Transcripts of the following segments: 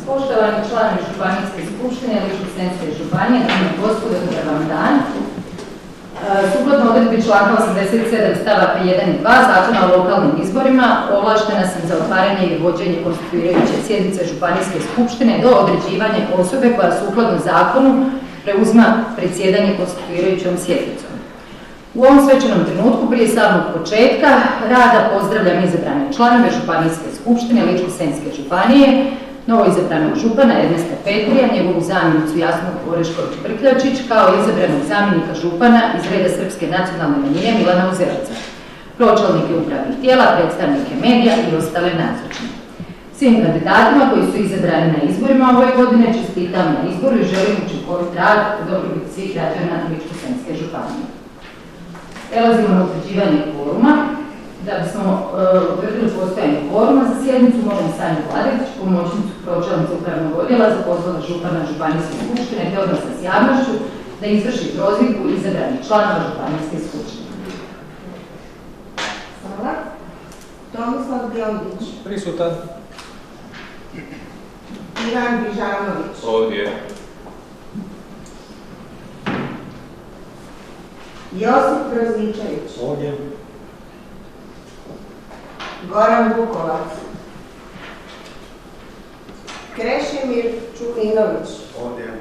Poštovani članovi Županijske skupštine Ličko-senjske županije, dame i gospodo, dobar vam dan. Sukladno odredbi članka 87 stavaka 1 i 2 Zakona o lokalnim izborima, ovlaštena sam za otvaranje i vođenje konstituirajuće sjednice Županijske skupštine do određivanja osobe koja sukladno zakonu preuzima predsjedanje konstituirajućom sjednicom. U ovom svečanom trenutku prije samog početka rada pozdravljam izabrane članove Županijske skupštine Ličko-senjske županije, novo izabranog župana Ernesta Petrija, njegovu zamjenicu Jasnu Orešković-Brkljačić, kao izabranog zamjenika župana iz reda Srpske nacionalne manjine Milana Uzelaca, pročelnike upravnih tijela, predstavnike medija i ostale nazočne. Svim kandidatima koji su izabrani na izborima ove godine čestitam na izboru i želim učinkovit rad u dobrobit svih građana Ličko-senjske županije. Prelazimo na utvrđivanje kvoruma. Da bismo utvrdili postojanje kvoruma za sjednicu, molim Sanju Vladić, pomoćnicu pročelnice upravnog odjela za poslove župana Županijske skupštine te odnosa s javnošću, da izvrši prozivku izabranih članova Županijske skupštine. Hvala. Tomislav Biondić. Prisutan. Ivan Bižanović. Ovdje. Josip Prozičević. Ovdje. Goran Bukovac. Krešimir Čuklinović. Ovdje.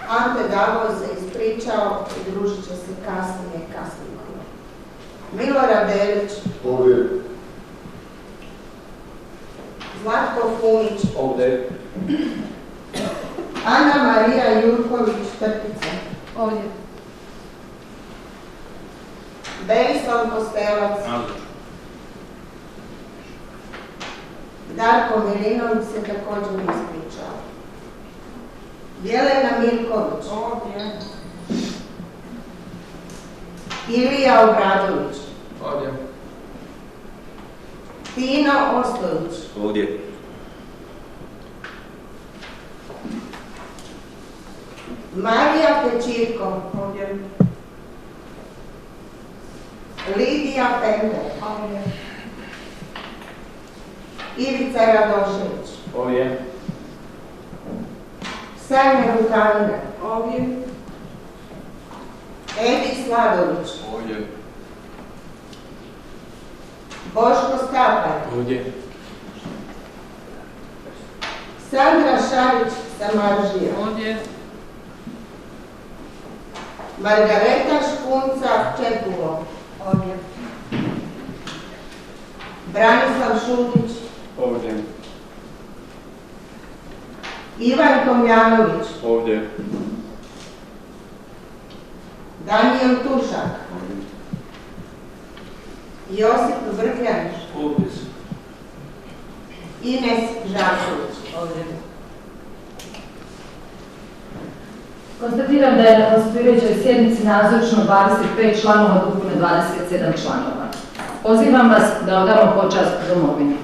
Ante Davo se ispričao i družit će se kasnije. Milorad Delić. Ovdje. Zlatko Funić. Ovdje. Ana Marija Jurković Trpica. Ovdje. Berislav Kostelac. Darko Milinović se također ispričao. Jelena Mirković. Ovdje. Ilija Obradović. Ovdje. Tino Ostojić. Ovdje. Marija Pečirko. Ovdje. Lidija Pender. Ovdje. Ivica Radošević. Ovdje. Sanja Rukanina. Ovdje. Edi Sladović. Ovdje. Boško Skapar. Ovdje. Sandra Šarić Samaržija. Ovdje. Margareta Špunca Čepulo. Ovdje. Branislav Šutić. Ovdje. Ivan Tomljanović. Ovdje. Danijel Tušak. Ovdje. Josip Vrkljanić. Ovdje. Ines Žaković. Ovdje. Konstatiram da je na konstituirajućoj sjednici nazočno 25 članova od ukupno 27 članova. Pozivam vas da odamo počast domovini.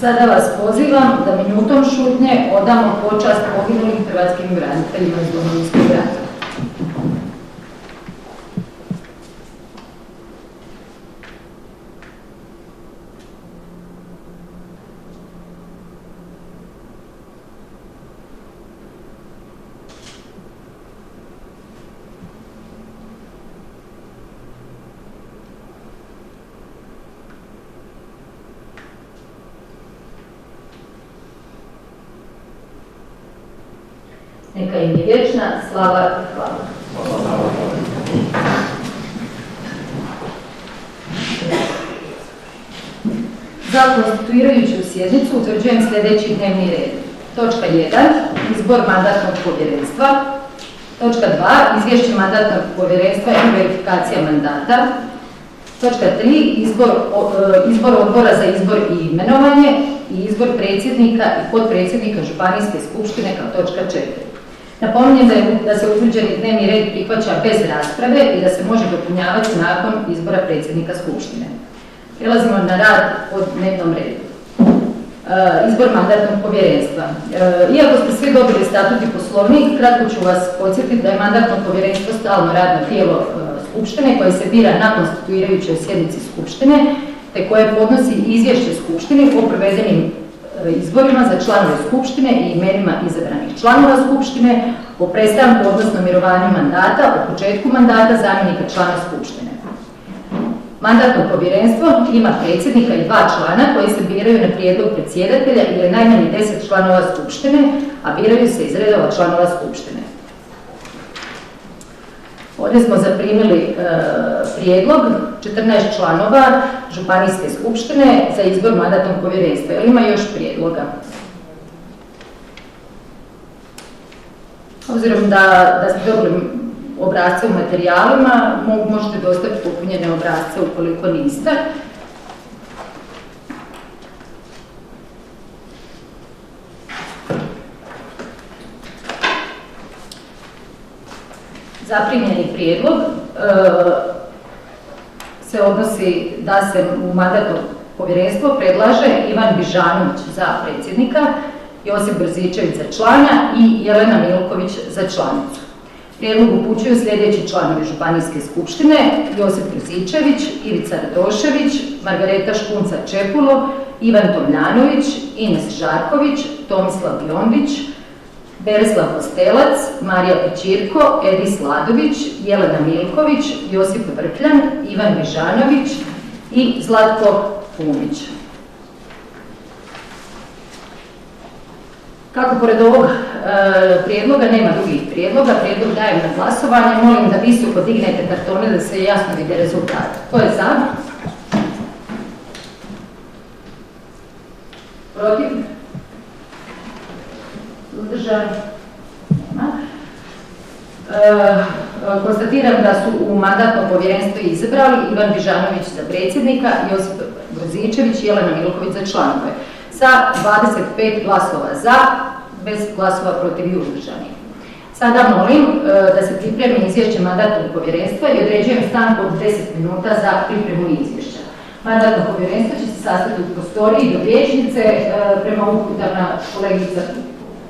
Sada vas pozivam da minutom šutnje odamo počast poginulim hrvatskim braniteljima iz Domovinskog rata. Neka im je vječna slava i hvala. Za konstituirajuću sjednicu utvrđujem sljedeći dnevni red. Točka 1. Izbor mandatnog povjerenstva. Točka 2. Izvješće mandatnog povjerenstva i verifikacija mandata. Točka 3. Izbor odbora za izbor i imenovanje i izbor predsjednika i potpredsjednika Županijske skupštine kao točka 4. Napominjem da se utvrđeni dnevni red prihvaća bez rasprave i da se može dopunjavati nakon izbora predsjednika skupštine. Prelazimo na rad po dnevnom redu. Izbor mandatnog povjerenstva. Iako ste svi dobili statut i poslovnik, kratko ću vas podsjetiti da je mandatno povjerenstvo stalno radno tijelo skupštine koje se bira na konstituirajućoj sjednici skupštine te koje podnosi izvješće skupštine o provedenim izborima za članove skupštine i imenima izabranih članova skupštine, o prestanku odnosno mirovanju mandata, o početku mandata zamjenika člana skupštine. Mandatno povjerenstvo ima predsjednika i 2 člana koji se biraju na prijedlog predsjedatelja ili najmanje 10 članova skupštine, a biraju se iz redova članova skupštine. Ovdje smo zaprimili prijedlog 14 članova Županijske skupštine za izbor mandatnog povjerenstva. Ili ima još prijedloga? Obzirom da ste dobili obrasce u materijalima, možete dostaviti popunjene obrasce ukoliko niste. Zaprimljeni prijedlog se odnosi da se u mandatno povjerenstvo predlaže Ivan Bižanović za predsjednika, Josip Brzičević za člana i Jelena Milković za članicu. Prijedlog upućuju sljedeći članovi Županijske skupštine: Josip Brzičević, Ivica Radošević, Margareta Škunca-Čepulo, Ivan Tomljanović, Ines Žarković, Tomislav Biondić, Berislav Kostelac, Marija Pećirko, Edis Ladović, Jelena Milković, Josip Vrkljan, Ivan Bižanović i Zlatko Pumić. Kako pored ovog prijedloga nema drugih prijedloga, prijedlog dajem na glasovanje. Molim da visoko dignete kartone da se jasno vide rezultat. Ko je za? Protiv? Suzdržan? Nema. Konstatiram da su u mandatno povjerenstvo izabrali Ivan Bižanović za predsjednika, Josip Brzičević i Jelena Milković za članove, sa 25 glasova za, bez glasova protiv i uzdržanih. Sada molim da se pripremi izvješće mandatnog povjerenstva i određujem stanku od 10 minuta za pripremu izvješća. Mandatno povjerenstvo će se sastati u prostoriji do vijećnice prema uputama kolegica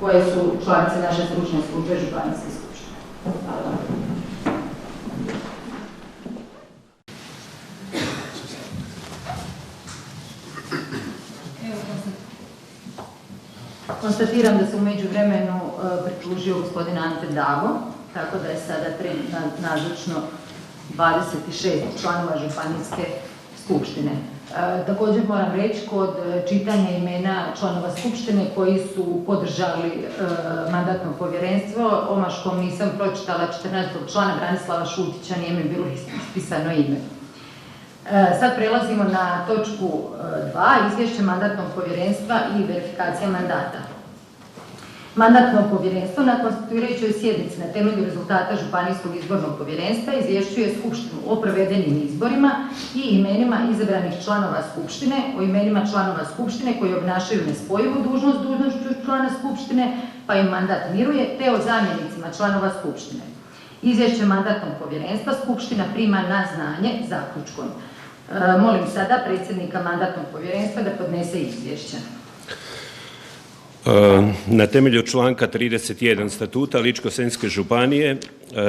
koje su članice naše stručne službe Županijske skupštine. Hvala vam. Konstatiram da se u međuvremenu pridružio gospodin Ante Davo, tako da je sada trenutno nazočno 26 članova Županijske skupštine. Također moram reći kod čitanja imena članova skupštine koji su podržali mandatno povjerenstvo, omaškom nisam pročitala 14. člana Branislava Šutića, nije mi bilo ispisano ime. Sad prelazimo na točku 2, izvješće mandatnog povjerenstva i verifikacija mandata. Mandatno povjerenstvo na konstituirajućoj sjednici na temelju rezultata Županijskog izbornog povjerenstva izvješćuje skupštinu o provedenim izborima i imenima izabranih članova skupštine, o imenima članova skupštine koji obnašaju nespojivu dužnošću člana skupštine, pa im mandat miruje, te o zamjenicima članova skupštine. Izvješće mandatnog povjerenstva skupština prima na znanje zaključkom. Molim sada predsjednika mandatnog povjerenstva da podnese izvješće. Na temelju članka 31 statuta Ličko-senjske županije,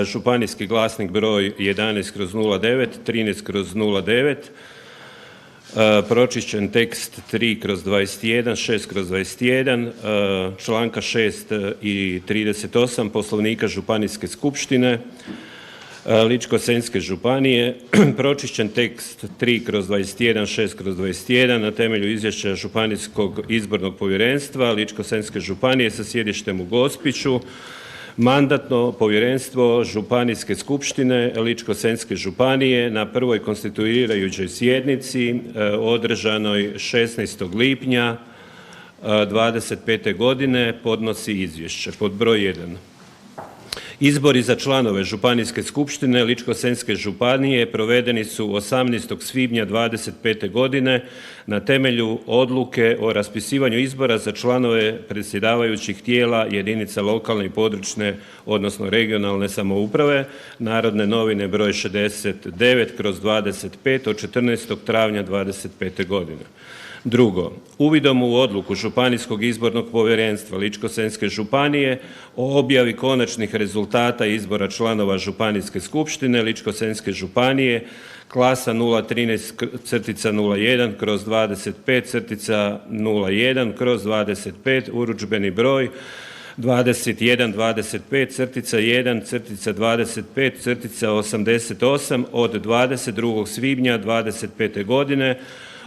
županijski glasnik broj 11/09, 13/09, pročišćen tekst 3/21, 6/21, članka 6 i 38 Poslovnika Županijske skupštine Ličko-senjske županije, pročišćen tekst 3/21, 6/21 na temelju izvješća Županijskog izbornog povjerenstva Ličko-senjske županije sa sjedištem u Gospiću, Mandatno povjerenstvo Županijske skupštine Ličko-senjske županije na prvoj konstituirajućoj sjednici održanoj 16. lipnja 2025. godine podnosi izvješće. Pod broj 1. Izbori za članove Županijske skupštine Ličko-senjske županije provedeni su 18. svibnja 2025. godine na temelju odluke o raspisivanju izbora za članove predsjedavajućih tijela jedinica lokalne i područne odnosno regionalne samouprave, Narodne novine broj 69/25 od 14. travnja 2025. godine. Drugo, uvidom u odluku Županijskog izbornog povjerenstva Ličko-senjske županije o objavi konačnih rezultata izbora članova Županijske skupštine Ličko-senjske županije klasa 013-25-01/25, urudžbeni broj 21-25-1-25-88 od 22. svibnja 2025. godine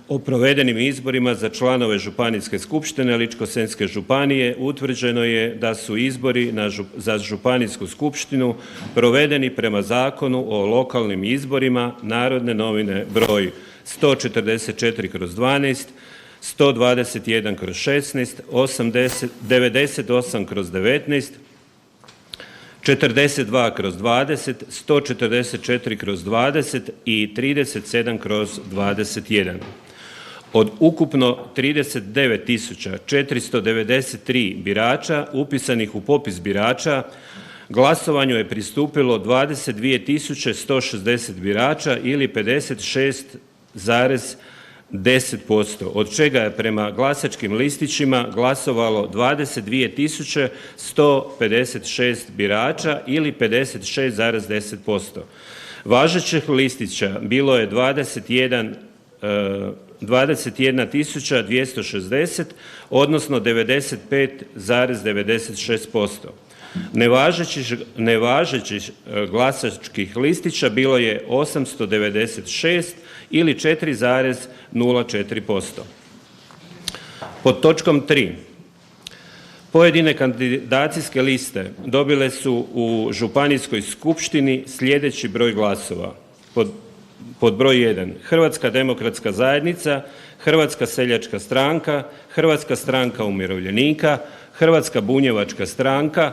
o provedenim izborima za članove Županijske skupštine Ličko-senjske županije utvrđeno je da su izbori za Županijsku skupštinu provedeni prema Zakonu o lokalnim izborima, Narodne novine broj 144/12, 121/16, 98/19, 42/20, 144/20 i 37/21. Od ukupno 39.493 birača upisanih u popis birača glasovanju je pristupilo 22.160 birača ili 56,10%, od čega je prema glasačkim listićima glasovalo 22.156 birača ili 56,10%. Važećih listića bilo je 21.260, odnosno 95,96%. Nevažećih glasačkih listića bilo je 896 ili 4,04%. Pod točkom 3. Pojedine kandidacijske liste dobile su u Županijskoj skupštini sljedeći broj glasova. Pod broj 1. Hrvatska demokratska zajednica, Hrvatska seljačka stranka, Hrvatska stranka umirovljenika, Hrvatska bunjevačka stranka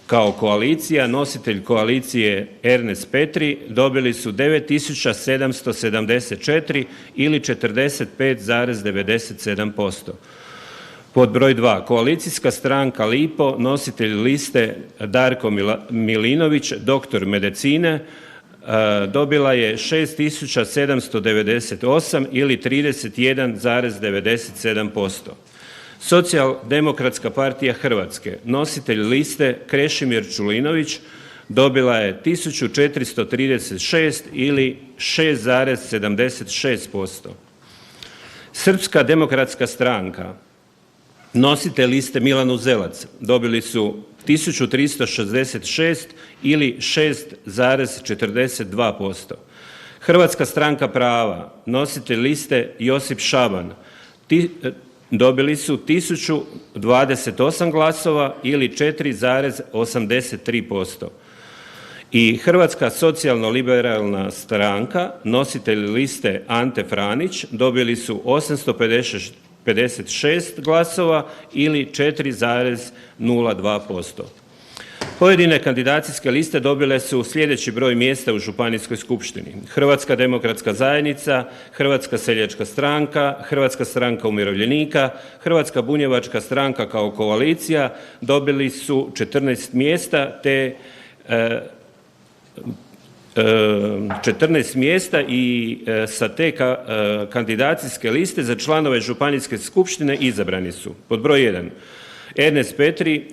kao koalicija, nositelj koalicije Ernest Petri dobili su 9.774 ili 45,97%. Pod broj 2. Koalicijska stranka Lipo, nositelj liste Darko Milinović, doktor medicine, dobila je 6.798 ili 31,97%. Socijaldemokratska partija Hrvatske, nositelj liste Krešimir Čulinović, dobila je 1.436 ili 6,76%. Srpska demokratska stranka, nositelj liste Milan Uzelac, dobili su 1.366 ili 6,42%. Hrvatska stranka prava, nositelj liste Josip Šaban, dobili su 1.028 glasova ili 4,83%. I Hrvatska socijalno-liberalna stranka, nositelj liste Ante Franić, dobili su 856 glasova ili 4,02%. Pojedine kandidacijske liste dobile su sljedeći broj mjesta u Županijskoj skupštini. Hrvatska demokratska zajednica, Hrvatska seljačka stranka, Hrvatska stranka umirovljenika, Hrvatska bunjevačka stranka kao koalicija dobili su 14 mjesta te 14 mjesta i sa te kandidacijske liste za članove županijske skupštine izabrani su: pod broj 1 Ernest Petri,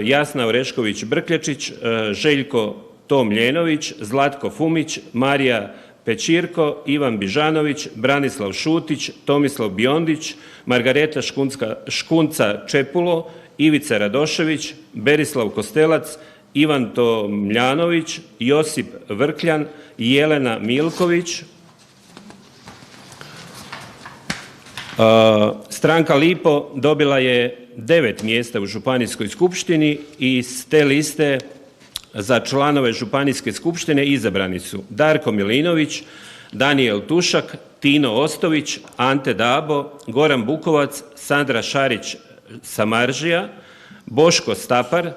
Jasna Orešković Brkljačić, Željko Tomljenović, Zlatko Fumić, Marija Pečirko, Ivan Bižanović, Branislav Šutić, Tomislav Biondić, Margareta Škunca Čepulo, Ivica Radošević, Berislav Kostelac, Ivan Tomljanović, Josip Vrkljan, Jelena Milković. Stranka Lipo dobila je 9 mjesta u županijskoj skupštini i s te liste za članove županijske skupštine izabrani su Darko Milinović, Danijel Tušak, Tino Ostović, Ante Dabo, Goran Bukovac, Sandra Šarić Samaržija, Boško Stapar,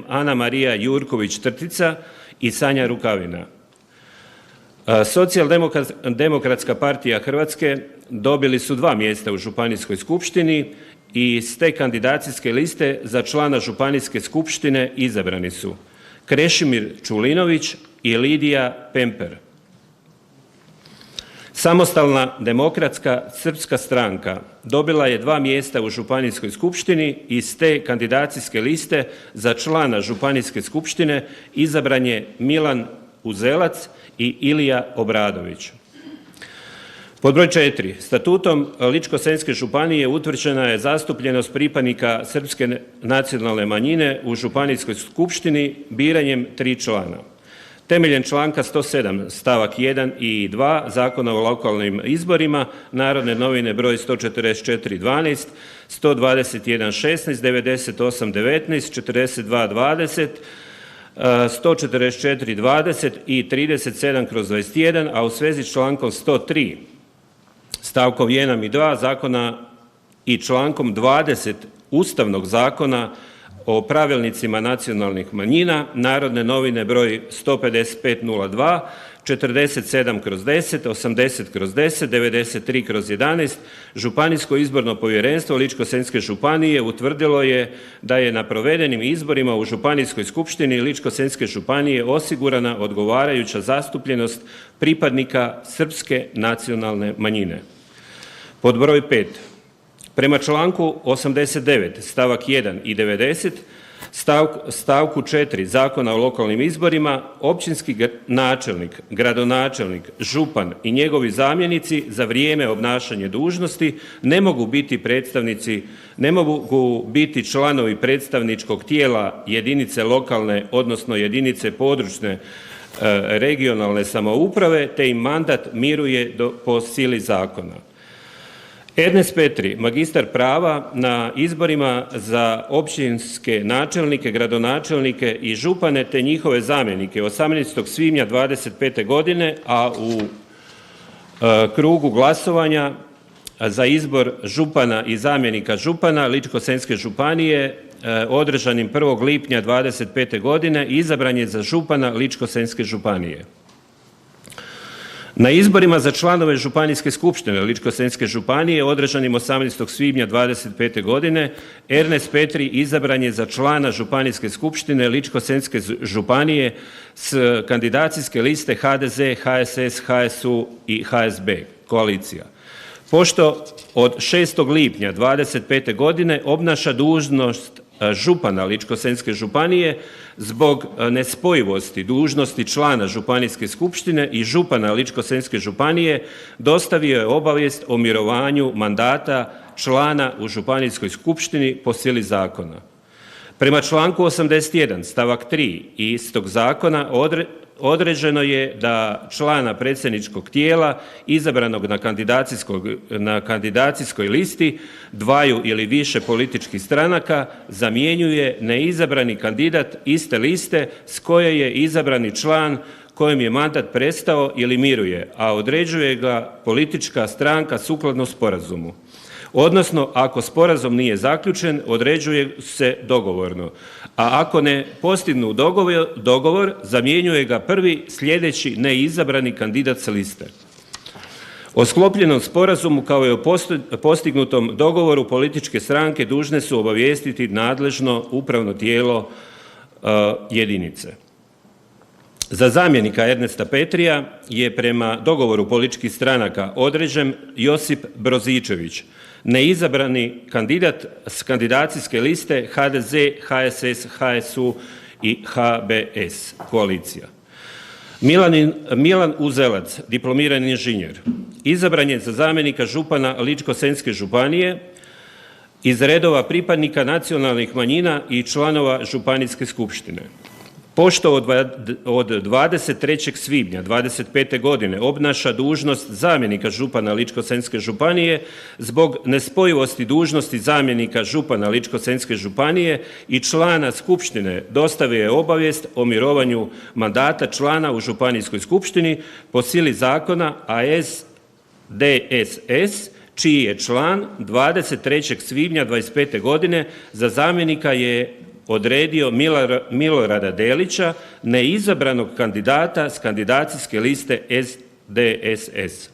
Ana Marija Jurković Trtica i Sanja Rukavina. Socijaldemokratska partija Hrvatske dobili su 2 mjesta u županijskoj skupštini i s te kandidacijske liste za člana županijske skupštine izabrani su Krešimir Čulinović i Lidija Pemper. Samostalna demokratska srpska stranka dobila je 2 mjesta u županijskoj skupštini i s te kandidacijske liste za člana županijske skupštine izabran je Milan Uzelac i Ilija Obradović. Pod broj 4. Statutom Ličko-senjske županije utvrđena je zastupljenost pripadnika srpske nacionalne manjine u županijskoj skupštini biranjem 3 člana. Temeljem članka 107 stavak 1 i 2 Zakona o lokalnim izborima, Narodne novine broj 144/12, 121/16, 98/19, 42/20, 144/20 i 37/21, a u svezi s člankom 103 stavkom 1 i 2 Zakona i člankom 20 Ustavnog zakona o pravilnicima nacionalnih manjina, Narodne novine broj 155/02, 47/10, 80/10, 93/11, Županijsko izborno povjerenstvo Ličko-senjske županije utvrdilo je da je na provedenim izborima u Županijskoj skupštini Ličko-senjske županije osigurana odgovarajuća zastupljenost pripadnika srpske nacionalne manjine. Pod broj 5. Prema članku 89 stavak 1 i 90 stavku 4 Zakona o lokalnim izborima općinski načelnik, gradonačelnik, župan i njegovi zamjenici za vrijeme obnašanja dužnosti ne mogu biti članovi predstavničkog tijela jedinice lokalne, odnosno jedinice područne regionalne samouprave, te im mandat miruje po sili zakona. Ernest Petri, magistar prava, na izborima za općinske načelnike, gradonačelnike i župane te njihove zamjenike 18. svibnja 2025. godine, a u krugu glasovanja za izbor župana i zamjenika župana Ličko-senjske županije održanim 1. lipnja 2025. godine izabran je za župana Ličko-senjske županije. Na izborima za članove Županijske skupštine Ličko-senjske županije održanim 18. svibnja 2025. godine Ernest Petri izabran je za člana Županijske skupštine Ličko-senjske županije s kandidacijske liste HDZ, HSS, HSU i HSB koalicija. Pošto od 6. lipnja 2025. godine obnaša dužnost župana Ličko-senjske županije zbog nespojivosti dužnosti člana Županijske skupštine i župana Ličko-senjske županije dostavio je obavijest o mirovanju mandata člana u Županijskoj skupštini po sili zakona. Prema članku 81 stavak 3 istog zakona određeno je da člana predsjedničkog tijela izabranog na kandidacijskoj listi dvaju ili više političkih stranaka zamjenjuje neizabrani kandidat iste liste s koje je izabrani član kojem je mandat prestao ili miruje, a određuje ga politička stranka sukladno sporazumu. Odnosno, ako sporazum nije zaključen, određuje se dogovorno, a ako ne postignu dogovor, zamjenjuje ga prvi sljedeći neizabrani kandidat s liste. O sklopljenom sporazumu kao i o postignutom dogovoru političke stranke dužne su obavijestiti nadležno upravno tijelo jedinice. Za zamjenika Ernesta Petrija je prema dogovoru političkih stranaka određen Josip Brozičević, neizabrani kandidat s kandidacijske liste HDZ, HSS, HSU i HBS koalicija. Milan Uzelac, diplomirani inženjer, izabran je za zamjenika župana Ličko-senjske županije iz redova pripadnika nacionalnih manjina i članova županijske skupštine. Pošto od 23. svibnja 2025. godine obnaša dužnost zamjenika župana Ličko-senjske županije, zbog nespojivosti dužnosti zamjenika župana Ličko-senjske županije i člana skupštine dostavio je obavijest o mirovanju mandata člana u županijskoj skupštini po sili zakona, a SDSS, čiji je član 23. svibnja 2025. godine za zamjenika je odredio Milorada Delića, neizabranog kandidata s kandidacijske liste SDSS.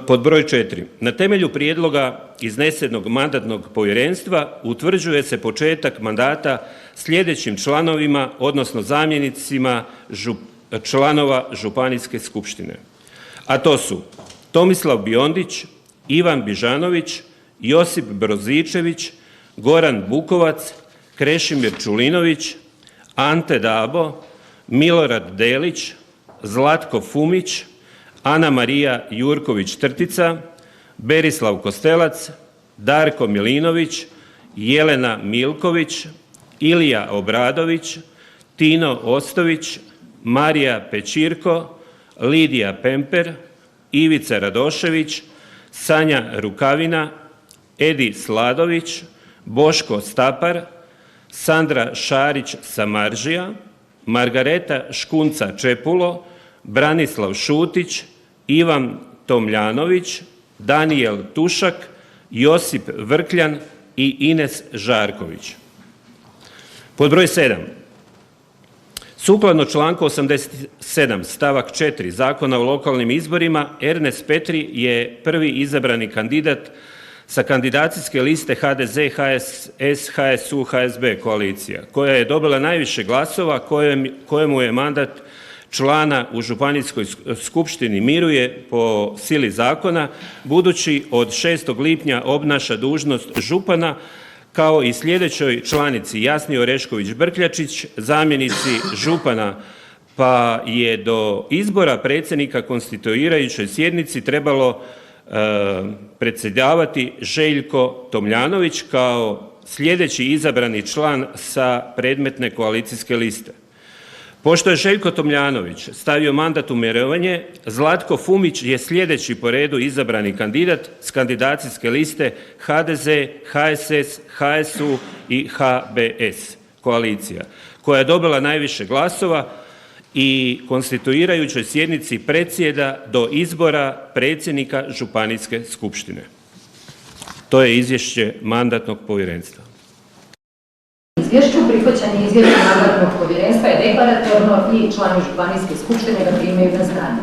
Pod broj 4. Na temelju prijedloga iznesenog mandatnog povjerenstva utvrđuje se početak mandata sljedećim članovima, odnosno zamjenicima članova županijske skupštine. A to su Tomislav Biondić, Ivan Bižanović, Josip Brozičević, Goran Bukovac, Krešimir Čulinović, Ante Dabo, Milorad Delić, Zlatko Fumić, Ana Marija Jurković-Trtica, Berislav Kostelac, Darko Milinović, Jelena Milković, Ilija Obradović, Tino Ostović, Marija Pečirko, Lidija Pemper, Ivica Radošević, Sanja Rukavina, Edi Sladović, Boško Stapar, Sandra Šarić-Samaržija, Margareta Škunca-Čepulo, Branislav Šutić, Ivan Tomljanović, Danijel Tušak, Josip Vrkljan i Ines Žarković. Pod broj 7. Sukladno članku 87. stavak 4. Zakona o lokalnim izborima, Ernest Petri je prvi izabrani kandidat sa kandidacijske liste HDZ, HSS, HSU, HSB koalicija, koja je dobila najviše glasova, kojemu je mandat člana u županijskoj skupštini miruje po sili zakona, budući od 6. lipnja obnaša dužnost župana, kao i sljedećoj članici Jasni Orešković-Brkljačić, zamjenici župana, pa je do izbora predsjednika konstituirajućoj sjednici trebalo predsjedavati Željko Tomljanović kao sljedeći izabrani član sa predmetne koalicijske liste. Pošto je Željko Tomljanović stavio mandat u mirovanje, Zlatko Fumić je sljedeći po redu izabrani kandidat s kandidacijske liste HDZ, HSS, HSU i HBS koalicija, koja je dobila najviše glasova i konstituirajućoj sjednici predsjeda do izbora predsjednika županijske skupštine. To je izvješće mandatnog povjerenstva. Izvješću prihvaćanje izvješća mandatnog povjerenstva je deklaratorno i članovi županijske skupštine ga primaju na znanje.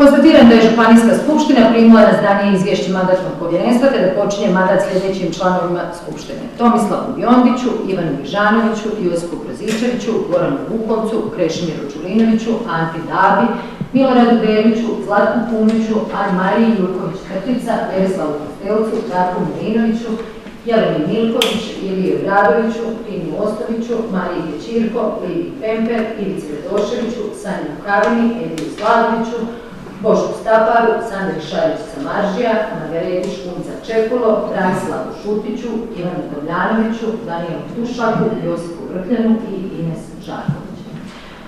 Konstatiram da je županijska skupština primila na znanje izvješće mandatnog povjerenstva te da počinje mandat sljedećim članovima skupštine: Tomislavu Biondiću, Ivanu Bižanoviću, Josipu Brozičeviću, Goranu Bukovcu, Krešimiru Čulinoviću, Anti Dabi, Miloradu Deliću, Zlatku Fumiću, Ani Mariji Jurković-Trtica, Berislavu Kostelcu, Darku Milinoviću, Jeleni Milković, Iliji Obradoviću, Tini Ostoviću, Mariji Pečirko, Lidiji Pemper, Ivici Radoševiću, Sanji Rukavini, Ediju Sladoviću, Bošku Staparu, Sandri Šarić-Samaržija, Margareti Škunca-Čepulo, Branislavu Šutiću, Ivanu Tomljanoviću, Danijelu Tušaku, Josipu Vrkljanu i Ines Žarković.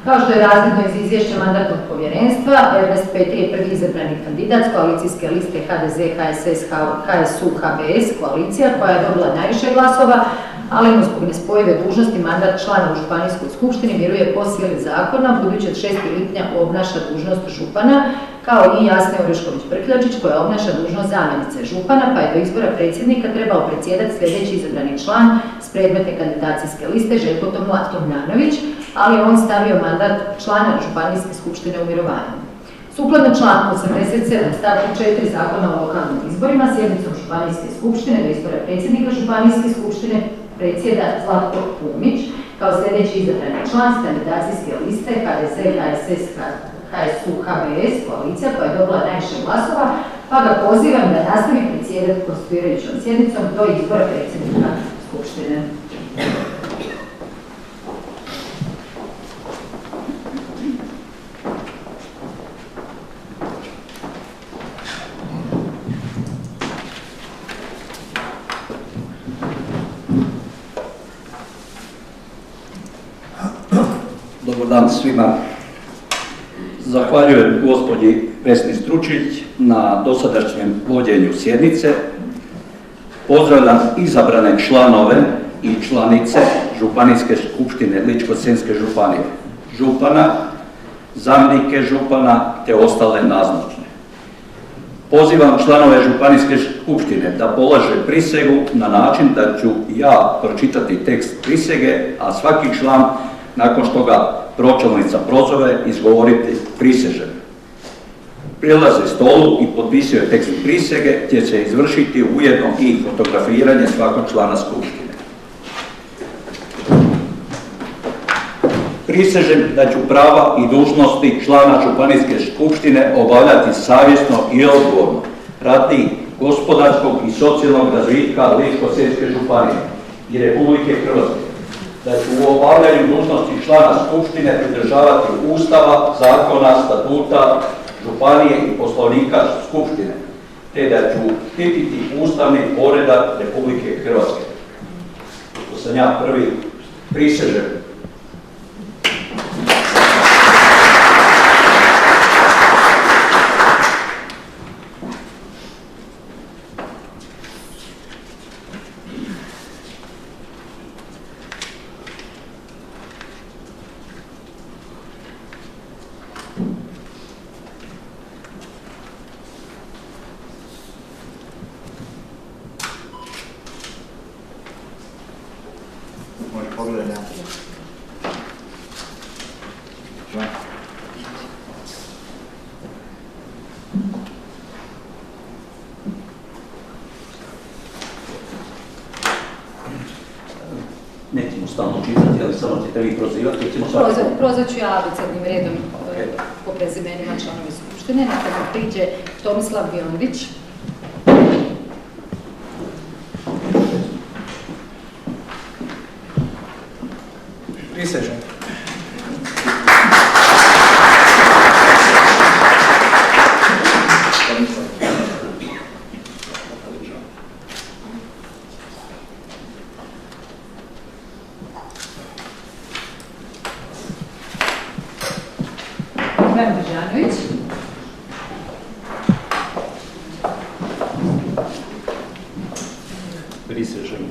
Kao što je razvidno iz izvješća mandatnog povjerenstva, Ernest Petri je prvi izabrani kandidat s koalicijske liste HDZ, HSS, HSU, HBS koalicija, koja je dobila najviše glasova, ali mu zbog nespojive dužnosti mandat člana u županijskoj skupštini miruje po sili zakona, budući od 6. lipnja obnaša dužnost župana, kao i Jasna Orešković-Brkljačić, koja obnaša dužnost zamjenice župana, pa je do izbora predsjednika trebao predsjedati sljedeći izabrani član s predmetne kandidacijske liste Željko Tomljanović, ali on stavio mandat člana županijske skupštine u mirovanje. Sukladno članku 87. stavku 4. Zakona o lokalnim izborima, sjednicom županijske skupštine do izbora predsjednika županijske skupštine predsjeda Zlatko Fumić, kao sljedeći izabrani član s kandidacijske liste HDZ, HSS, HSU, HBS, koalicija koja je dobila najviše glasova, pa ga pozivam da nastavi predsjedati konstituirajućom sjednicom do izbora predsjednika Skupštine. Dobar dan svima. Zahvaljujem gospođi Vesni Stručić na dosadašnjem vođenju sjednice. Pozdravljam izabrane članove i članice Županijske skupštine Ličko-senjske županije, župana, zamjenike župana te ostale nazočne. Pozivam članove Županijske skupštine da polaže prisegu na način da ću ja pročitati tekst prisege, a svaki član nakon što ga pročelnica prozove izgovoriti prisežem. Prilaze stolu i potpisuje tekst prisege, te će izvršiti ujedno i fotografiranje svakog člana skupštine. Prisežem da ću prava i dužnosti člana Županijske skupštine obavljati savjesno i odgovorno radi gospodarskog i socijalnog razvitka Ličko-senjske županije i Republike Hrvatske, da ću u obavljanju dužnosti člana skupštine pridržavati Ustava, zakona, statuta županije i poslovnika skupštine, te da ću štititi ustavni poredak Republike Hrvatske. To sam ja prvi prisežem. Nećemo stalno čitati, ali samo ćete vi prozivati. Prozvat ću ja abecednim redom po prezimenima članovi Skupštine. Neka nam priđe Tomislav Biondić. Prisežem. Ivan Bržanović. Prisežem.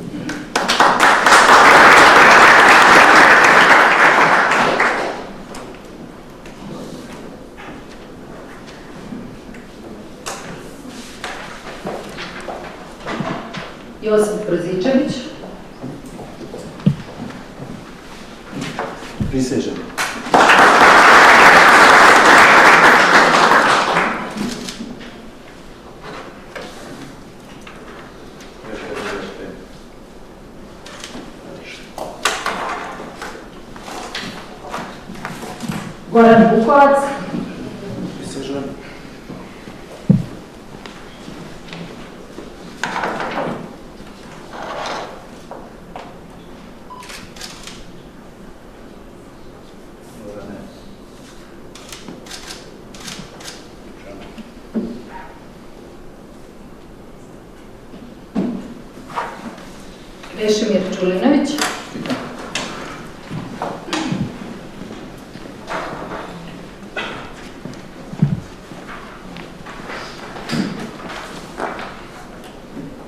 Josip Prozičević. Prisežem. Goran Bukovac. Prisežem. Krešimir Čulinović.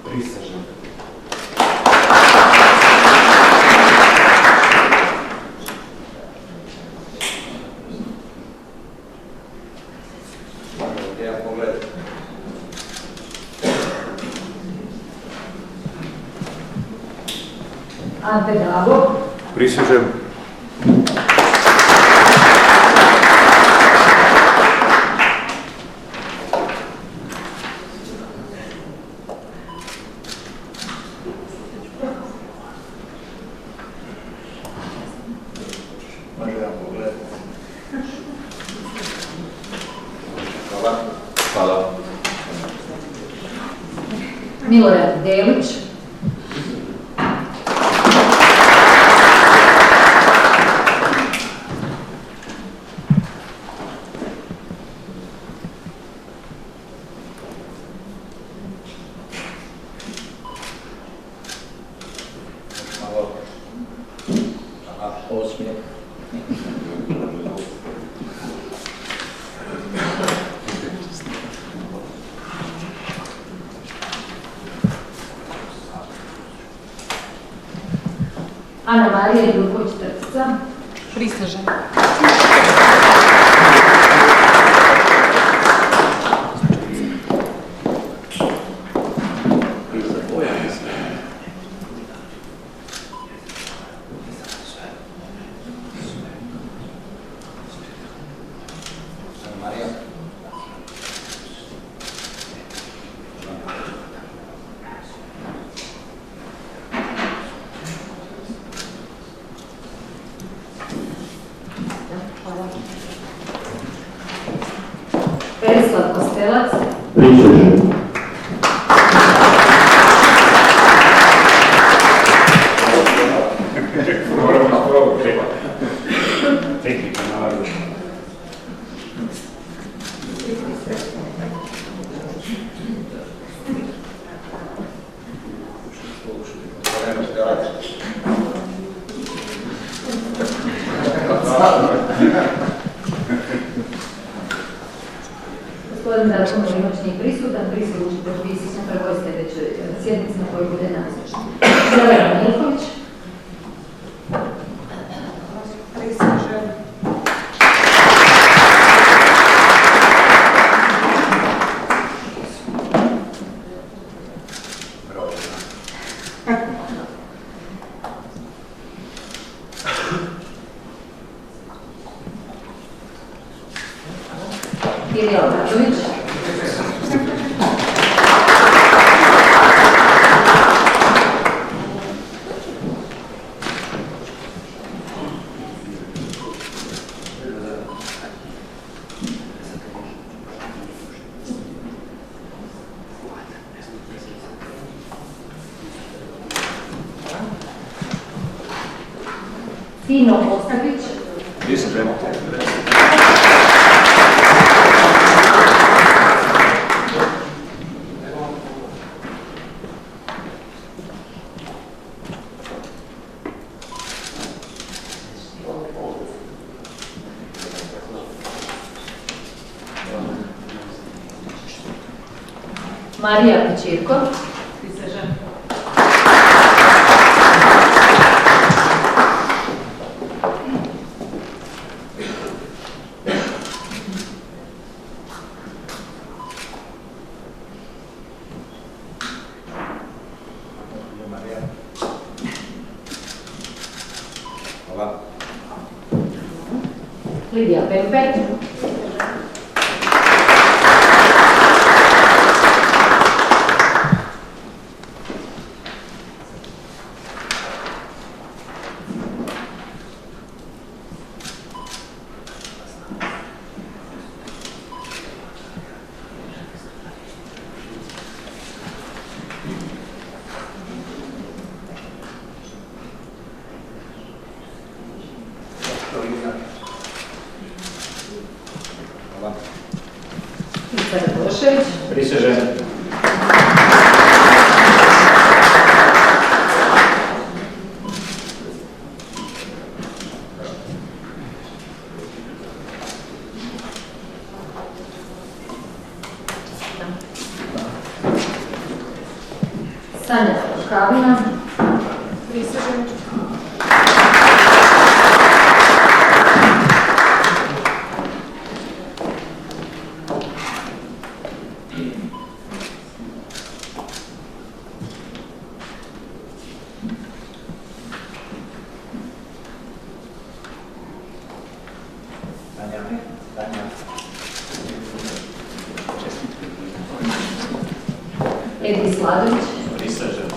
Prisežem. Ja pogledam. Ante Dabo. Prisežem. Hvala. Milorad Delić, Malo. Aha, osmijeh. Ana Marija Jurković-Trtica, Prisežem. Marija. Berislav Kostelac, Prisežem. gospodin Darko Milinović nije prisutan, prisegu će potpisati na prvoj sljedećoj sjednici na kojoj bude nazočan. Jelena Milković, Prisežem. Ilija Obradović, Tino Ostapić, Prisežem. Marija Pečirko, Prisežem. Marija. Hvala. Lidija Pempek, Hvala. Ica Radošević, Prisežem. Sanja Škavina, Prisežem. Edis Ladović, Prisežem.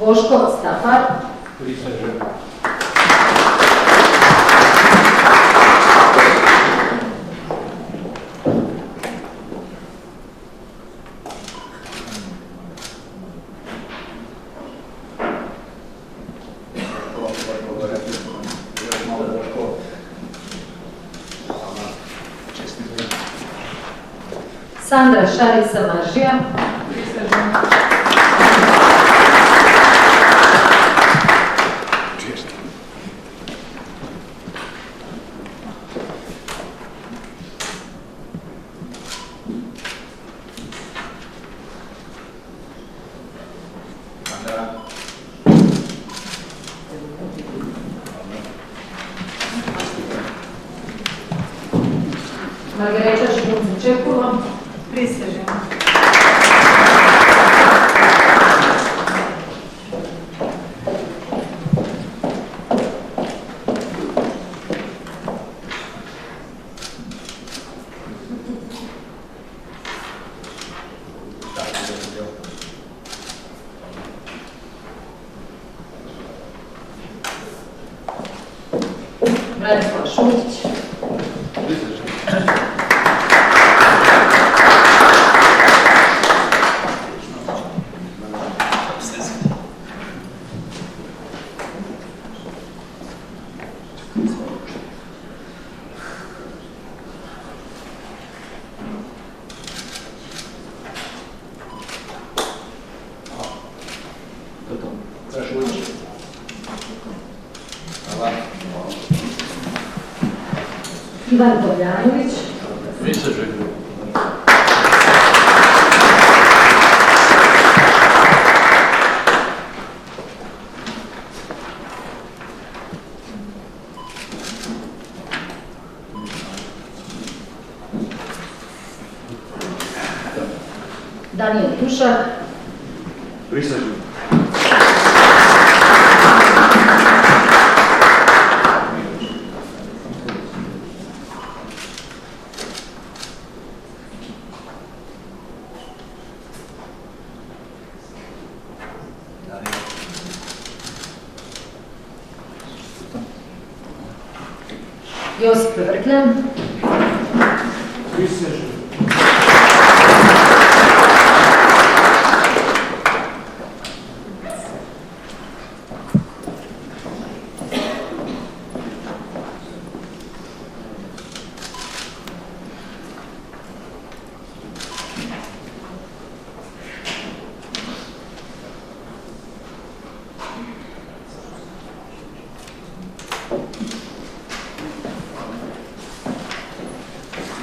Boško Stafar, Prisežem. Sandra Šarica Maržija, Prisežem. Margareta Špunca-Čepula, Prisežem. Branislav Šutić, Ivan Tomljanović, Prisežem. Danijel Tušak, Prisežem. Josip Vrkljan, Prisežem.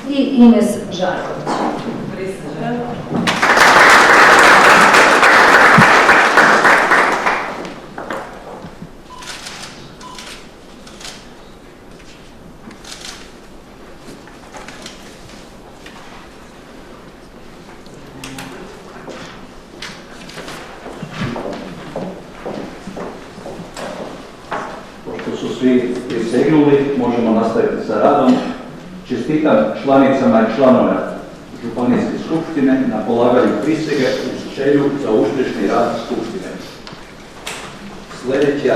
i Ines Žarković. Prisežem. Pošto su svi prisegnuli, možemo nastaviti sa radom. Čestitam članicama i članova Županijske skupštine na polaganju prisege uz želju za uspješni rad skupštine. Sljedeća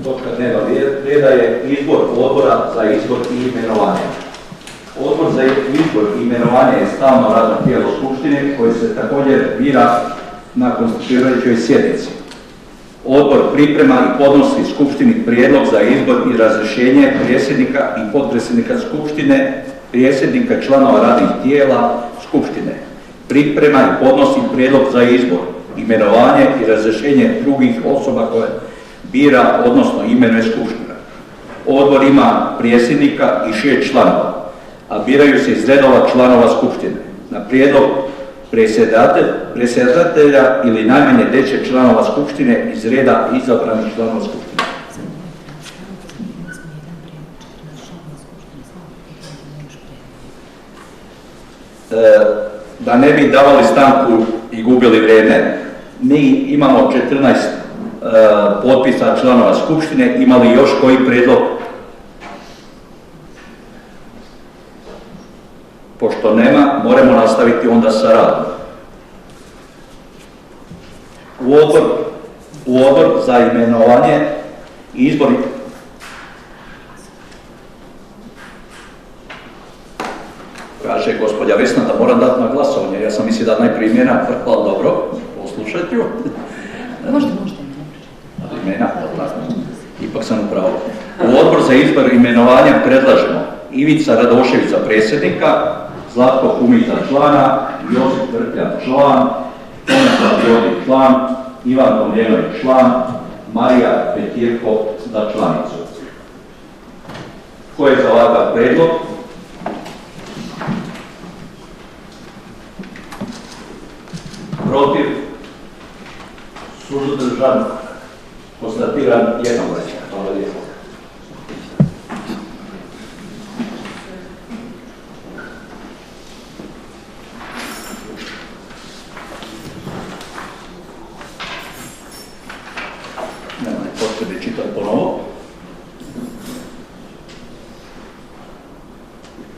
točka dnevnog reda je izbor odbora za izbor i imenovanje. Odbor za izbor i imenovanje je stalno radno tijelo skupštine koje se također bira na konstituirajućoj sjednici. Odbor priprema i podnosi skupštini prijedlog za izbor i razrješenje predsjednika i potpredsjednika skupštine, predsjednika članova radnih tijela skupštine. Priprema i podnosi prijedlog za izbor, imenovanje i razrješenje drugih osoba koje bira, odnosno imenuje skupština. Odbor ima predsjednika i 6 članova, a biraju se iz redova članova skupštine. Na prijedlog predsjedatelja ili najmanje 10 članova skupštine iz reda izabranih članova skupštine. Da ne bi davali stanku i gubili vrijeme, mi imamo 14 potpisa članova skupštine. Ima li još koji prijedlog? Pošto nema, moramo nastaviti onda sa radom. U odbor u odbor za imenovanje i izbor. Kaže gospođa Vesna da moram dati na glasovanje. Ja sam mislio da najprije imena, hvala, dobro, poslušat ću. Možda. Imena, ipak sam upravo. U odbor za izbor i imenovanje predlažemo Ivica Radošević za predsjednika, Zlatko Humić za člana, Josip Vrkljan član, Tomislav Jodić član, Ivan Tomljenović član, Marija Petirko za članicu. Ko je za ovakav predlog? Protiv? Suzdržan? Konstatiran jednoglasno. Hvala lijepo. Nema potrebe čitati ponovo.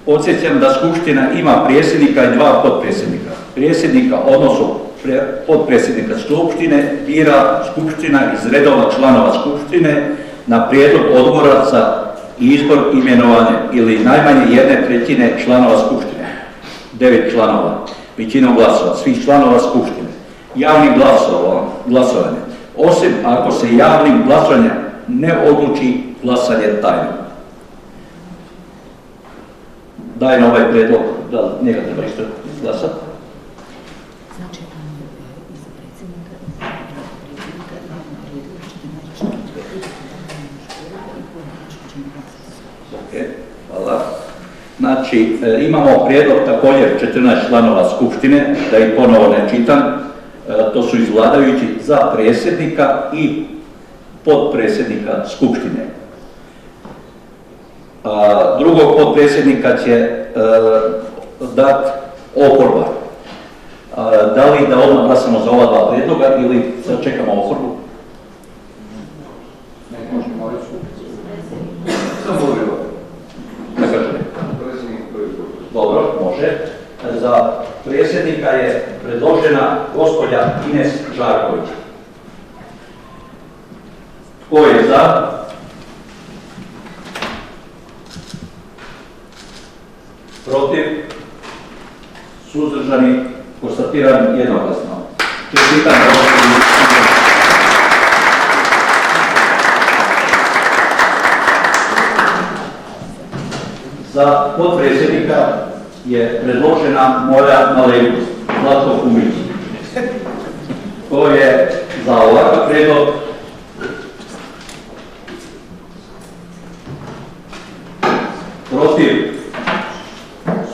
Podsjećam da Skupština ima predsjednika i dva potpredsjednika. Predsjednika, odnosno potpredsjednika Skupštine, bira Skupština iz redova članova Skupštine na prijedlog odbora za izbor i imenovanje ili najmanje 1/3 članova Skupštine, 9 članova, većinom glasova, svih članova Skupštine. Javnim glasovanjem, osim ako se javnim glasovanjem ne odluči glasanje tajno. Dajem ovaj prijedlog, da njega treba isto glasati. Znači, Hvala. Znači, imamo prijedlog također 14 članova Skupštine, da ih ponovo ne čitam, to su iz vladajući za predsjednika i potpredsjednika Skupštine. Drugog potpredsjednika će dati oporba. Da li da odmah glasamo za ova dva prijedloga ili sad čekamo oporbu? Dobro, može. Za predsjednika je predložena gospođa Ines Žarković. Tko je za? Protiv? Suzdržani? Konstatiran jednoglasno. Čestitam gospođi. Za potpredsjednika je predložena moja malenkost, Zlatko Humić. Ko je za ovakav prijedlog? Protiv?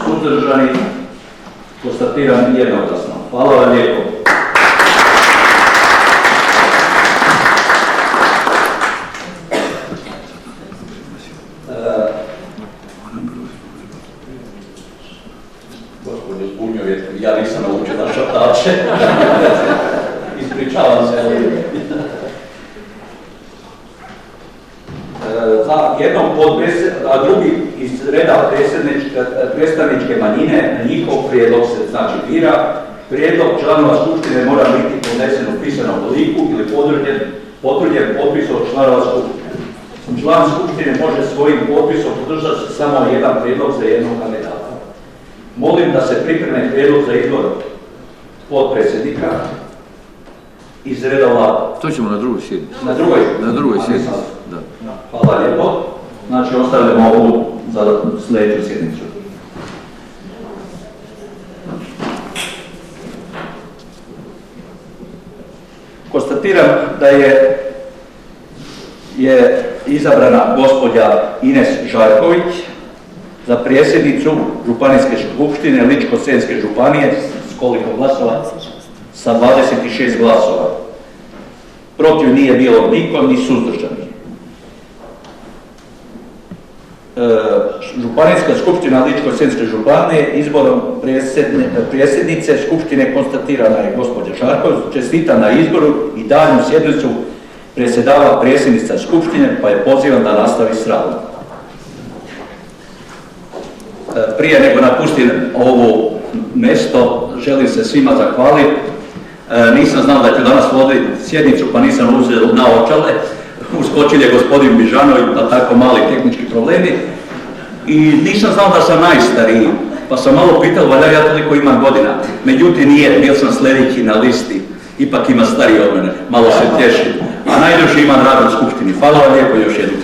Suzdržani? Konstatiran jednoglasno. Hvala vam lijepo. Gospodin Zbunjov, ja nisam naučio na šaptače. Ispričavam se. Za jednog a drugi iz reda predstavničke manjine, njihov prijedlog se znači bira. Prijedlog članova Skupštine mora biti podnesen u pisanom obliku ili potvrđen potpisom članova Skupštine. Član Skupštine može svojim potpisom podržati samo jedan prijedlog za jednog kandidata. Molim da se pripreme prijedlog za izbor potpredsjednika iz redova. To ćemo na drugoj sjednici. Na drugoj sjednici. Da. Hvala lijepo. Znači, ostavljamo ovu za sljedeću sjednicu. Konstatiram da je izabrana gospođa Ines Žarković za predsjednicu Županijske skupštine Ličko-senjske županije s koliko glasova? Sa 26 glasova. Protiv nije bilo niko, ni suzdržani. Županijska skupština Ličko-senjske županije izborom predsjednice skupštine konstatirana je gospođa Žarković, čestita na izboru i daljnju sjednicu predsjedava predsjednica skupštine, pa je pozivam da nastavi s radom. Prije nego napustim ovo mjesto, želim se svima zahvaliti Nisam znao da ću danas voditi sjednicu, pa nisam uzeo naočale. Uskočil je gospodin Bižanović, pa tako mali tehnički problemi. I nisam znao da sam najstariji, pa sam malo pitao, valjda ja toliko imam godina. Međutim nije, bio sam sljedeći na listi, ipak ima stariji od mene, malo se tješim. A najduže imam rad u skupštini. Hvala vam lijepo još jednom.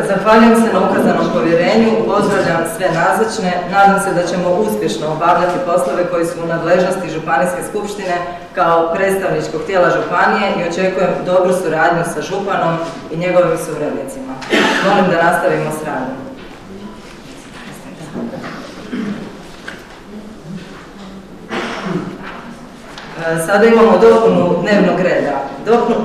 Zahvaljujem se na ukazanom povjerenju, pozdravljam sve nazočne, nadam se da ćemo uspješno obavljati poslove koji su u nadležnosti Županijske skupštine kao predstavničkog tijela županije i očekujem dobru suradnju sa županom i njegovim suradnicima. Molim da nastavimo s radom. Sada imamo dopunu dnevnog reda.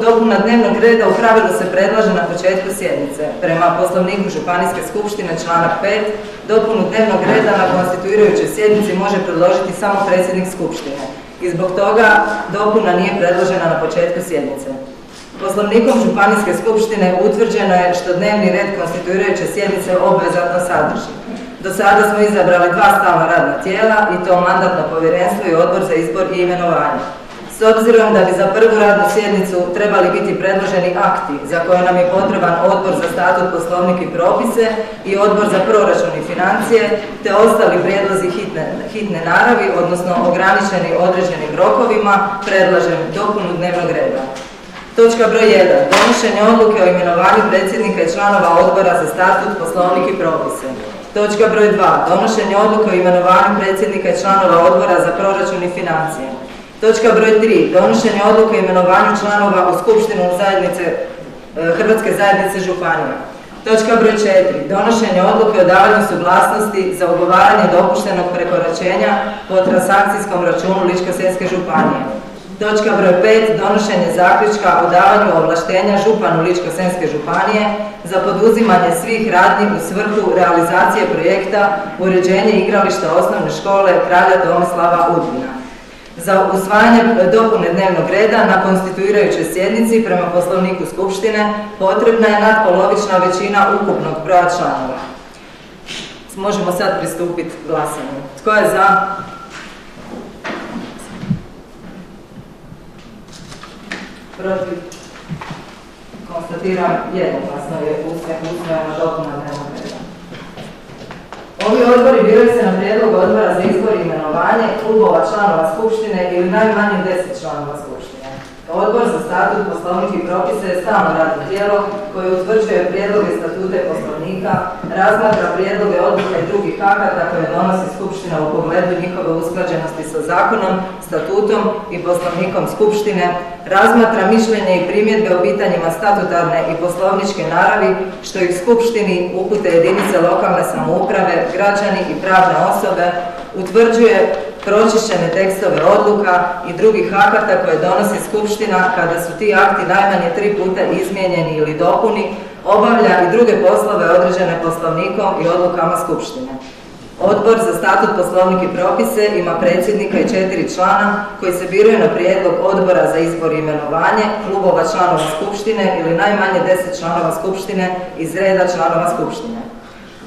Dopuna dnevnog reda u pravilu se predlaže na početku sjednice. Prema Poslovniku Županijske skupštine članak 5, dopunu dnevnog reda na konstituirajućoj sjednici može predložiti samo predsjednik skupštine i zbog toga dopuna nije predložena na početku sjednice. Poslovnikom Županijske skupštine utvrđeno je što dnevni red konstituirajuće sjednice obvezatno sadrži. Do sada smo izabrali 2 stalna radna tijela i to Mandatno povjerenstvo i Odbor za izbor i imenovanje. S obzirom da bi za prvu radnu sjednicu trebali biti predloženi akti za koje nam je potreban Odbor za statut, poslovnik i propise i Odbor za proračun i financije, te ostali prijedlozi hitne naravi, odnosno ograničeni određenim rokovima, predlažem dopunu dnevnog reda. Točka broj 1. Donošenje odluke o imenovanju predsjednika i članova Odbora za statut, poslovnik i propise. Točka broj 2. Donošenje odluke o imenovanju predsjednika i članova Odbora za proračun i financije. Točka broj 3. Donošenje odluke o imenovanju članova u Skupštinu Hrvatske zajednice županija. Točka broj 4. Donošenje odluke o davanju suglasnosti za ugovaranje dopuštenog prekoračenja po transakcijskom računu Ličko-senjske županije. Točka broj 5. Donošenje zaključka o davanju ovlaštenja županu Ličko-senjske županije za poduzimanje svih radnji u svrhu realizacije projekta uređenje igrališta osnovne škole Kralja Tomislava Udbina. Za usvajanje dopune dnevnog reda na konstituirajućoj sjednici prema Poslovniku Skupštine potrebna je natpolovična većina ukupnog broja članova. Možemo sad pristupiti glasanju. Tko je za? Protiv? Konstatiram jednoglasno je usvojena dopuna dnevnog reda. Ovi odbori biraju se na prijedlog Odbora za izbor i imenovanje klubova članova skupštine ili najmanje 10 članova skupštine. Odbor za statut, poslovnik i propise je stalno radno tijelo koje utvrđuje prijedloge statute poslovnika, razmatra prijedloge odluka i drugih akata koje donosi skupština u pogledu njihove usklađenosti sa zakonom, statutom i poslovnikom skupštine, razmatra mišljenje i primjedbe o pitanjima statutarne i poslovničke naravi što ih skupštini upute jedinice lokalne samouprave, građani i pravne osobe, utvrđuje pročišćene tekstove odluka i drugih akata koje donosi skupština kada su ti akti najmanje 3 puta izmijenjeni ili dopuni, obavlja i druge poslove određene poslovnikom i odlukama skupštine. Odbor za statut, poslovnik i propise ima predsjednika i 4 člana koji se biraju na prijedlog Odbora za izbor i imenovanje, klubova članova skupštine ili najmanje 10 članova skupštine iz reda članova skupštine.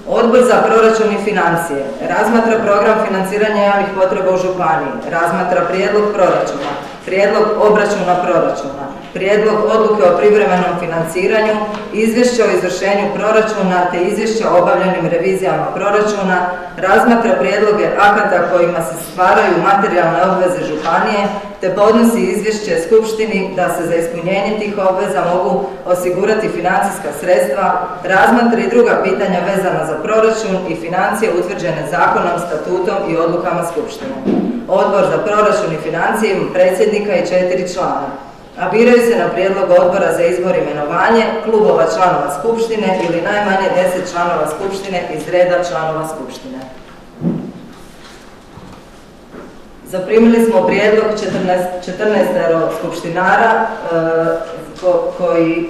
Odbor za proračun i financije razmatra program financiranja javnih potreba u županiji, razmatra prijedlog proračuna, prijedlog obračuna proračuna, prijedlog odluke o privremenom financiranju, izvješće o izvršenju proračuna te izvješće o obavljenim revizijama proračuna, razmatra prijedloge akata kojima se stvaraju materijalne obveze županije te podnosi izvješće skupštini da se za ispunjenje tih obveza mogu osigurati financijska sredstva, razmatra i druga pitanja vezana za proračun i financije utvrđene zakonom, statutom i odlukama skupštine. Odbor za proračun i financije ima predsjednika i 4 člana, a biraju se na prijedlog Odbora za izbor i imenovanje, klubova članova skupštine ili najmanje 10 članova skupštine iz reda članova skupštine. Zaprimili smo prijedlog 14 skupštinara koji,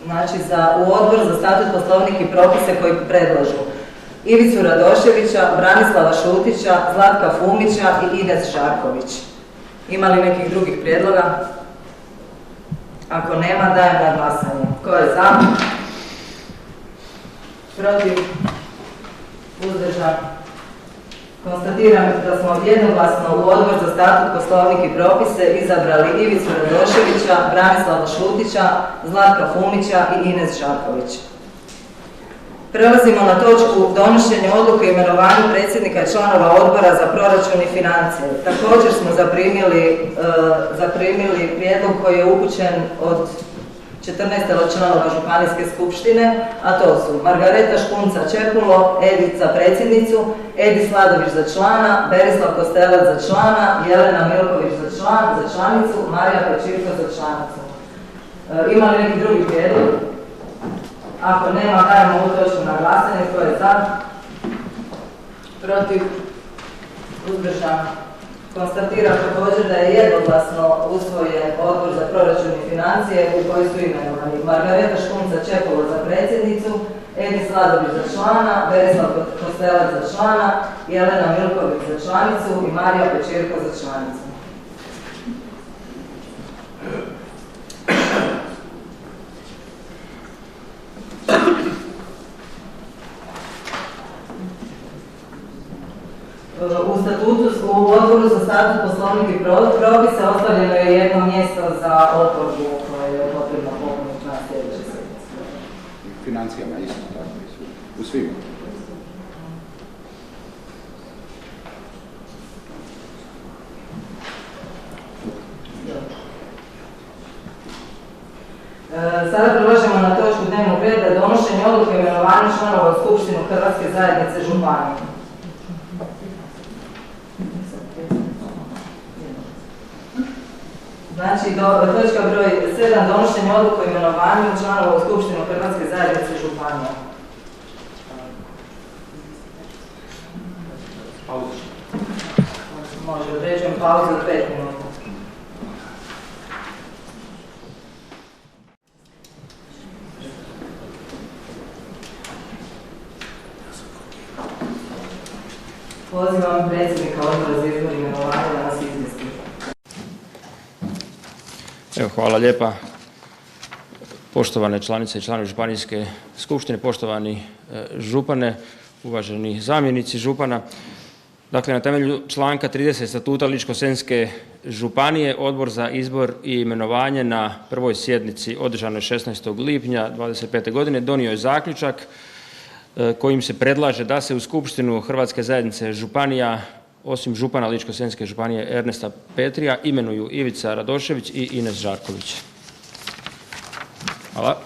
znači u Odbor za statut, poslovnik i propise koji predlažu Ivicu Radoševića, Branislava Šutića, Zlatka Fumića i Ines Žarković. Ima li nekih drugih prijedloga? Ako nema, dajem na glasanje. Tko je za? Protiv? Uzdržan? Konstatiram da smo jednoglasno u Odbor za statut, poslovnik i propise izabrali Ivicu Radoševića, Branislava Šutića, Zlatka Fumića i Ines Žarković. Prelazimo na točku donošenja odluke o imenovanju predsjednika i članova Odbora za proračun i financije. Također smo zaprimili prijedlog koji je upućen od 14 članova Županijske skupštine, a to su Margareta Špunca-Čepulo, Edith za predsjednicu, Edi Sladović za člana, Berislav Kostelac za člana, Jelena Milković za članicu, Marija Pečirko za članicu. Ima li neki drugi prijedlog? Ako nema, dajemo ovu točku na glasanje. Tko je za? Protiv? Uzdržan? Konstatiram također da je jednoglasno usvojen Odbor za proračun i financije u koji su imenovani Margareta Špunca-Čepulo za predsjednicu, Edi Sladović za člana, Berislav Kostelac za člana, Jelena Milković za članicu i Marija Pečirko za članicu. U Odboru za statut, poslovnik i propise ostavljeno je jedno mjesto za oporbu koje je potrebno popuniti na sljedećoj sjednici. Financijama isto tako, u svim. Sada prelažemo na točku dnevnog reda donošenje odluke o imenovanju članova u Skupštinu Hrvatske zajednice županije. Znači, točka broj 7, donošenje odluke o imenovanju članova u Skupštinu Hrvatske zajednice županije. Pauza. Može, određujem pauzu od 5 minuta. Pozivam predsjednika Odbora za izbor i imenovanje da nas izvijesti. Evo, hvala lijepa. Poštovane članice i članovi Županijske skupštine, poštovani župane, uvaženi zamjenici župana. Dakle, na temelju članka 30 Statuta Ličko-senjske županije Odbor za izbor i imenovanje na prvoj sjednici održanoj 16. lipnja 2025. godine donio je zaključak kojim se predlaže da se u Skupštinu Hrvatske zajednice županija osim župana Ličko-senjske županije Ernesta Petrija imenuju Ivica Radošević i Ines Žarković. Hvala.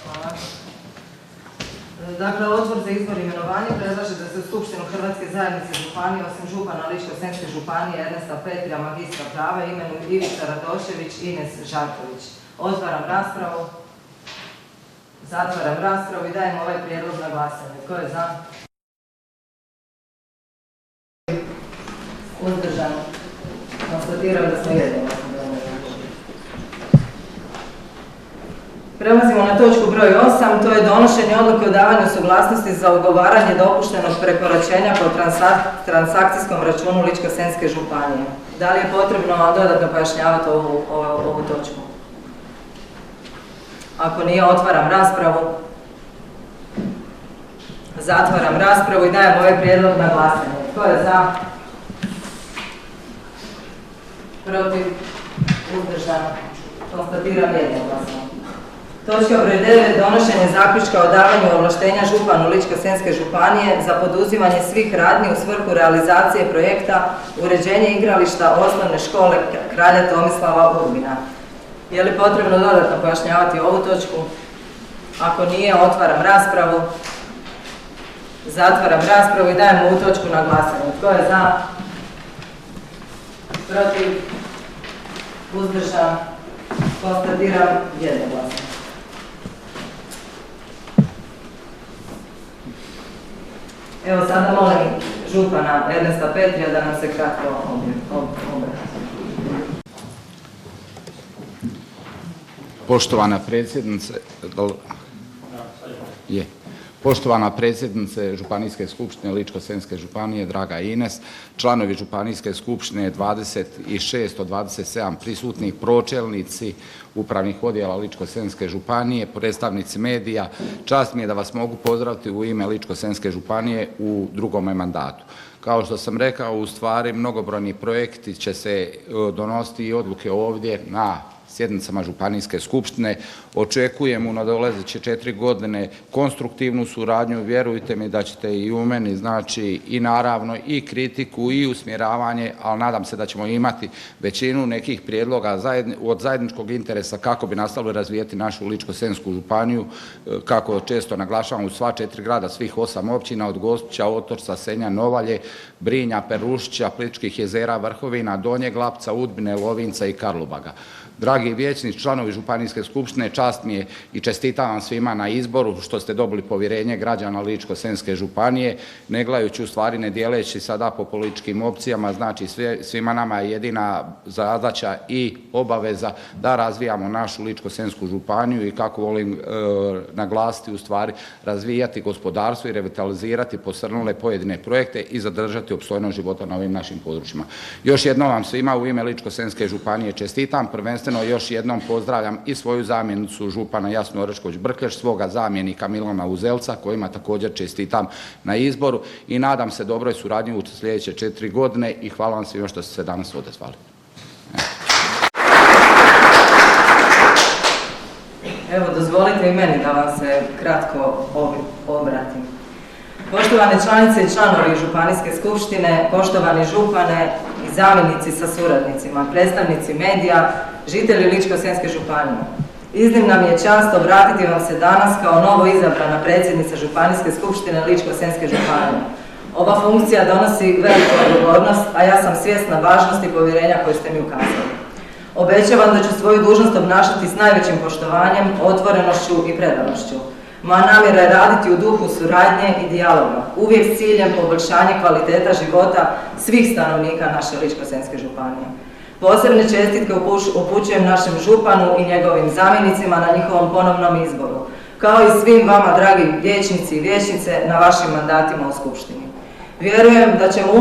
Hvala. Dakle, Odbor za izbor i imenovanje predlaže da se u Skupštinu Hrvatske zajednice županije osim župana Ličko-senjske županije Ernesta Petrija, magistra prava, imenuju Ivica Radošević i Ines Žarković. Otvaram raspravu. Zatvaram raspravu i dajem ovaj prijedlog na glasanje. Tko je za? Uzdržan. Konstatiram da smo jednoglasno donijeli. Prelazimo na točku broj 8, to je donošenje odluke o davanju suglasnosti za ugovaranje dopuštenog prekoračenja po transakcijskom računu Ličko-senjske županije. Da li je potrebno dodatno pojašnjavati ovu točku? Ako nije, otvaram raspravu. Zatvaram raspravu i dajem ovaj prijedlog na glasanje. Tko je za? Protiv? Uzdržan? Konstatiram jednoglasno. Točka broj 9. Donošenje zaključka o davanju ovlaštenja županu Ličko-senjske županije za poduzimanje svih radnji u svrhu realizacije projekta uređenje igrališta osnovne škole Kralja Tomislava Urbina. Je li potrebno dodatno pojašnjavati ovu točku? Ako nije, otvaram raspravu. Zatvaram raspravu i dajem ovu točku na glasanje. Tko je za? Protiv? Uzdržan? Konstatiram jednoglasno. Evo sada molim župana Ernesta Petrija da nam se kratko obrati. Poštovana predsjednice, Poštovana predsjednice Županijske skupštine Ličko-senjske županije, draga Ines, članovi Županijske skupštine 26 od 27 prisutnih, pročelnici upravnih odjela Ličko-senjske županije, predstavnici medija, čast mi je da vas mogu pozdraviti u ime Ličko-senjske županije u drugome mandatu. Kao što sam rekao, u stvari mnogobrojni projekti će se donositi i odluke ovdje na sjednicama Županijske skupštine. Očekujem u nadolazeće 4 godine konstruktivnu suradnju, vjerujte mi da ćete i u meni znači i naravno i kritiku i usmjeravanje, ali nadam se da ćemo imati većinu nekih prijedloga od zajedničkog interesa kako bi nastavili razvijati našu Ličko-senjsku županiju, kako često naglašavam u sva 4 grada, svih 8 općina od Gospića, Otočca, Senja, Novalje, Brinja, Perušića, Plitvičkih jezera, Vrhovina, Donjeg Lapca, Udbine, Lovinca i Karlobaga. Dragi vijećnici, članovi Županijske skupštine, čast mi je i čestitam vam svima na izboru što ste dobili povjerenje građana Ličko-senjske županije, ne gledajući u stvari, ne dijeleći sada po političkim opcijama, znači svima nama je jedina zadaća i obaveza da razvijamo našu Ličko-senjsku županiju i kako volim naglasiti u stvari razvijati gospodarstvo i revitalizirati posrnule pojedine projekte i zadržati opstojnost života na ovim našim područjima. Još jednom vam svima u ime Ličko-senjske županije čestitam, prvenstveno još jednom pozdravljam i svoju zamjenicu župana Jasnu Orešković-Brkeš, svoga zamjenika Milana Uzelca, kojima također čestitam na izboru i nadam se dobroj suradnji u sljedeće 4 godine i hvala vam svima što ste se danas odazvali. Evo, dozvolite i meni da vam se kratko obratim. Poštovane članice i članovi Županijske skupštine, poštovani župane i zamjenici sa suradnicima, predstavnici medija, žitelji Ličko-senjske županije. Iznimna mi je čast obratiti vam se danas kao novo izabrana predsjednica Županijske skupštine Ličko-senjske županije. Ova funkcija donosi veliku odgovornost, a ja sam svjesna važnosti povjerenja koje ste mi ukazali. Obećavam da ću svoju dužnost obnašati s najvećim poštovanjem, otvorenošću i predanošću. Moja namjera je raditi u duhu suradnje i dijaloga, uvijek s ciljem poboljšanja kvaliteta života svih stanovnika naše Ličko-senjske županije. Posebne čestitke upućujem našem županu i njegovim zamjenicima na njihovom ponovnom izboru, kao i svim vama, dragi vijećnici i vijećnice, na vašim mandatima u Skupštini. Vjerujem da ćemo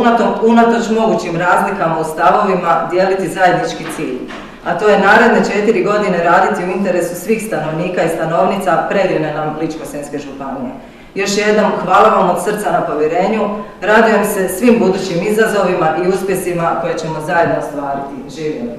unatoč mogućim razlikama u stavovima dijeliti zajednički cilj, a to je naredne 4 godine raditi u interesu svih stanovnika i stanovnica predivne nam Ličko-senjske županije. Još jednom hvala vam od srca na povjerenju, radujem se svim budućim izazovima i uspjesima koje ćemo zajedno ostvariti. Živjeli!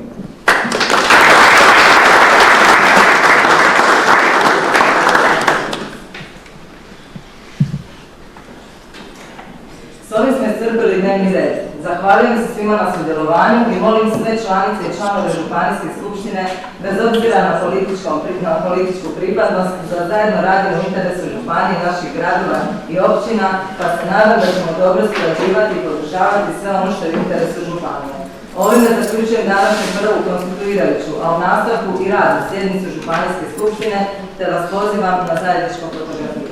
S ovim smo iscrpili dnevni red. Zahvaljujem se svima na sudjelovanju i molim sve članice i članove Županijske skupštine, bez obzira na političku pripadnost, da zajedno radimo u interesu županije, naših gradova i općina, pa se nadam da ćemo dobro surađivati i podržavati sve ono što je u interesu županije. Ovime zaključujem današnju prvu konstituirajuću, a u nastavku i radnu sjednicu Županijske skupštine, te vas pozivam na zajedničko fotografiranje.